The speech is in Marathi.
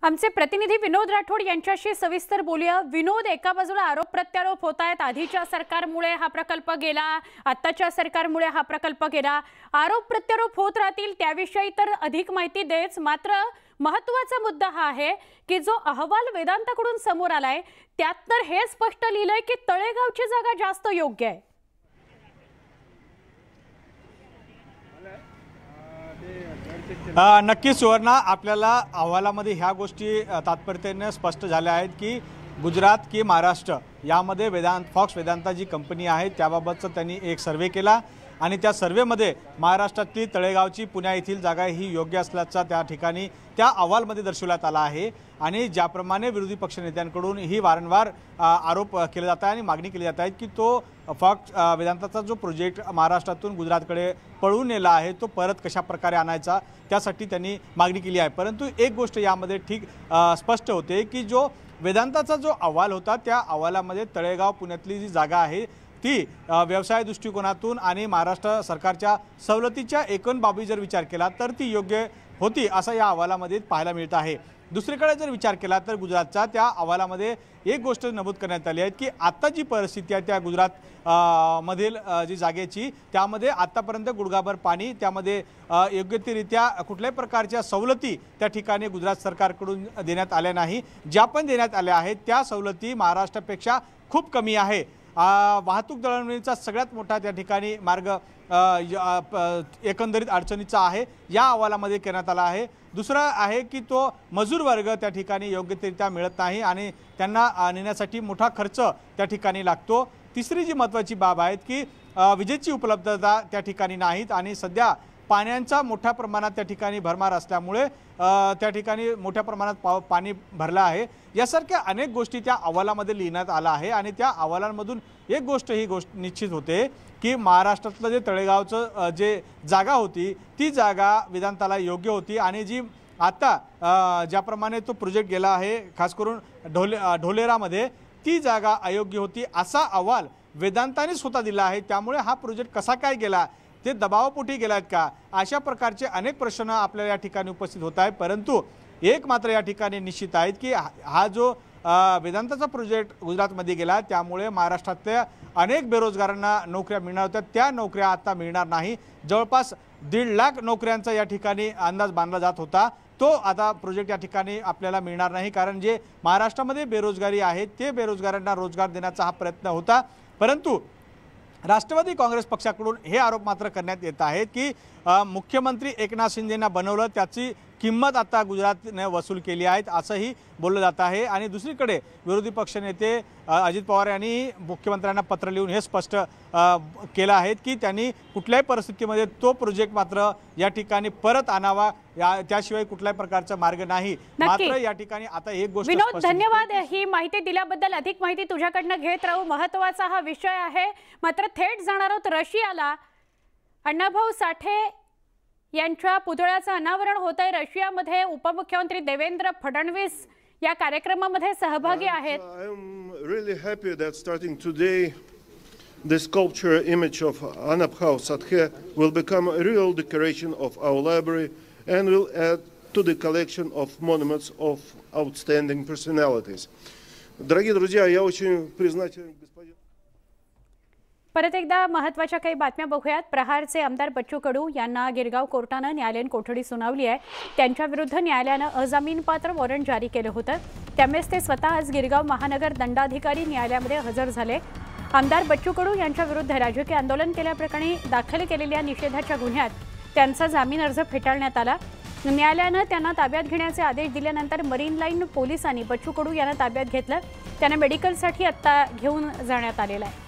आमचे प्रतिनिधी विनोद राठोड यांच्याशी सविस्तर बोलूया। विनोद, एका बाजूला आरोप प्रत्यारोप होत आहेत, आधीच्या सरकारमुळे हा प्रकल्प गेला, आत्ताच्या सरकारमुळे हा प्रकल्प गेला। आरोप प्रत्यारोप होत राहतील त्याविषयी तर अधिक माहिती देच, मात्र महत्त्वाचा मुद्दा हा आहे की जो अहवाल वेदांताकडून समोर आलाय त्यात तर हे स्पष्ट लिहिलंय की तळेगावची जागा जास्त योग्य आहे। नक्कीच सुवर्णा, आपल्याला अहवालामध्ये ह्या गोष्टी तात्पर्याने स्पष्ट झाल्या आहेत की गुजरात की महाराष्ट्र यामध्ये फॉक्स वेदांता जी कंपनी आहे त्याबाबतचा त्यांनी एक सर्वे केला आणि त्या सर्वेमध्ये महाराष्ट्रातली तळेगावची पुण्या येथील जागा ही योग्य असल्याचा त्या ठिकाणी त्या अहवालमध्ये दर्शवण्यात आला आहे। आणि ज्याप्रमाणे विरोधी पक्षनेत्यांकडून ही वारंवार आरोप केले जात आहे आणि मागणी केली जात आहे की तो फॉक्स वेदांताचा जो प्रोजेक्ट महाराष्ट्रातून गुजरातकडे पळून नेला आहे तो परत कशा प्रकारे आणायचा त्यासाठी त्यांनी मागणी केली आहे। परंतु एक गोष्ट यामध्ये ठीक स्पष्ट होते की जो वेदांताचा जो अहवाल होता त्या अहवालामध्ये तळेगाव पुण्यातली जी जागा आहे ती व्यवसाय दृष्टिकोनातून आणि महाराष्ट्र सरकारच्या सवलतीच्या एकूण बाबी जर विचार केला तर ती योग्य होती असं या अहवालामध्ये पाहायला मिळत आहे। दुसरीकडे जर विचार केला तर गुजरातच्या त्या अहवालामध्ये एक गोष्ट नमूद करण्यात आली आहे की आता जी परिस्थिती आहे त्या गुजरात मधील जी जागेची त्यामध्ये आतापर्यंत गुडघाभर पाणी, त्यामध्ये योग्यरित्या कुठल्याही प्रकारच्या सवलती त्या ठिकाणी गुजरात सरकारकडून देण्यात आल्या नाही। ज्या पण देण्यात आल्या आहेत त्या सवलती महाराष्ट्रापेक्षा खूप कमी आहे। वाहतूक दळणवळणीचा सगळ्यात मोठा त्या ठिकाणी मार्ग एकंदरीत अडचणीचा आहे या अहवालामध्ये करण्यात आला आहे। दुसरा आहे की तो मजूर वर्ग त्या ठिकाणी योग्यरित्या मिळत नाही आणि त्यांना नेण्यासाठी मोठा खर्च त्या ठिकाणी लागतो। तिसरी जी महत्त्वाची बाब आहे की विजेची उपलब्धता त्या ठिकाणी नाहीत आणि सध्या पाण्याचा मोठ्या प्रमाणात त्या ठिकाणी भरमार असल्यामुळे त्या ठिकाणी मोठ्या प्रमाणात पाणी भरलं आहे। यासारख्या अनेक गोष्टी त्या अहवालामध्ये लिहिण्यात आला आहे आणि त्या अहवालांमधून एक गोष्ट ही गोष्ट निश्चित होते की महाराष्ट्रातलं जे तळेगावचं जे जागा होती ती जागा वेदांताला योग्य होती आणि जी आता ज्याप्रमाणे तो प्रोजेक्ट गेला आहे खास करून ढोलेरामध्ये ती जागा अयोग्य होती असा अहवाल वेदांताने स्वतः दिला आहे। त्यामुळे हा प्रोजेक्ट कसा काय गेला, ते दबावापोटी गेलात का, अशा प्रकारचे अनेक प्रश्न आपल्याला या ठिकाणी उपस्थित होत आहेत। परंतु एक मात्र या ठिकाणी निश्चित आहेत की हा जो वेदांताचा प्रोजेक्ट गुजरातमध्ये गेला त्यामुळे महाराष्ट्रातल्या अनेक बेरोजगारांना नोकऱ्या मिळणार होत्या त्या नोकऱ्या आता मिळणार नाही। जवळपास 1.5 लाख नोकऱ्यांचा या ठिकाणी अंदाज बांधला जात होता तो आता प्रोजेक्ट या ठिकाणी आपल्याला मिळणार नाही, कारण जे महाराष्ट्रामध्ये बेरोजगारी आहे ते बेरोजगारांना रोजगार देण्याचा हा प्रयत्न होता। परंतु राष्ट्रवादी काँग्रेस पक्षाकडून हे आरोप मात्र करण्यात येत आहेत की मुख्यमंत्री एकनाथ शिंदेंना बनवलं त्याची किंमत आता गुजरातने वसूल केली आहे असंही बोललं जात आहे। आणि दुसरीकडे विरोधी पक्षनेते अजित पवार यांनी मुख्यमंत्र्यांना पत्र लिहून हे स्पष्ट केलं आहे की त्यांनी कुठल्याही परिस्थितीमध्ये तो प्रोजेक्ट मात्र या ठिकाणी परत आणावा, त्याशिवाय कुठल्याही प्रकारचा मार्ग नाही। मात्र या ठिकाणी आता एक गोष्ट विनोद, धन्यवाद ही माहिती दिल्याबद्दल। अधिक माहिती तुझ्याकडनं घेत राहू, महत्त्वाचा हा विषय आहे। मात्र थेट जाणार आहोत रशियाला। अण्णाभाऊ साठे यांच्या पुतळ्याचं अनावरण होत आहे रशियामध्ये। उपमुख्यमंत्री देवेंद्र फडणवीस या कार्यक्रमामध्ये सहभागी आहेत। I am really happy that starting today the sculpture image of Annabhau Sathe will become a real decoration of our library and will add to the collection of monuments of outstanding personalities. Дорогие друзья, я очень признателен господин. परत एकदा महत्त्वाच्या काही बातम्या बघूयात। प्रहारचे आमदार बच्चू कडू यांना गिरगाव कोर्टानं न्यायालयीन कोठडी सुनावली आहे। त्यांच्या विरुद्ध न्यायालयानं अजामीनपात्र वॉरंट जारी केलं होतं, त्यामुळेच ते स्वतः आज गिरगाव महानगर दंडाधिकारी न्यायालयामध्ये हजर झाले। आमदार बच्चू कडू यांच्या विरुद्ध राजकीय आंदोलन केल्याप्रकरणी दाखल केलेल्या निषेधाच्या गुन्ह्यात त्यांचा जामीन अर्ज फेटाळण्यात आला। न्यायालयानं त्यांना ताब्यात घेण्याचे आदेश दिल्यानंतर मरीन लाईन पोलिसांनी बच्चू कडू यांना ताब्यात घेतलं, त्यांना मेडिकलसाठी आता घेऊन जाण्यात आलेलं आहे।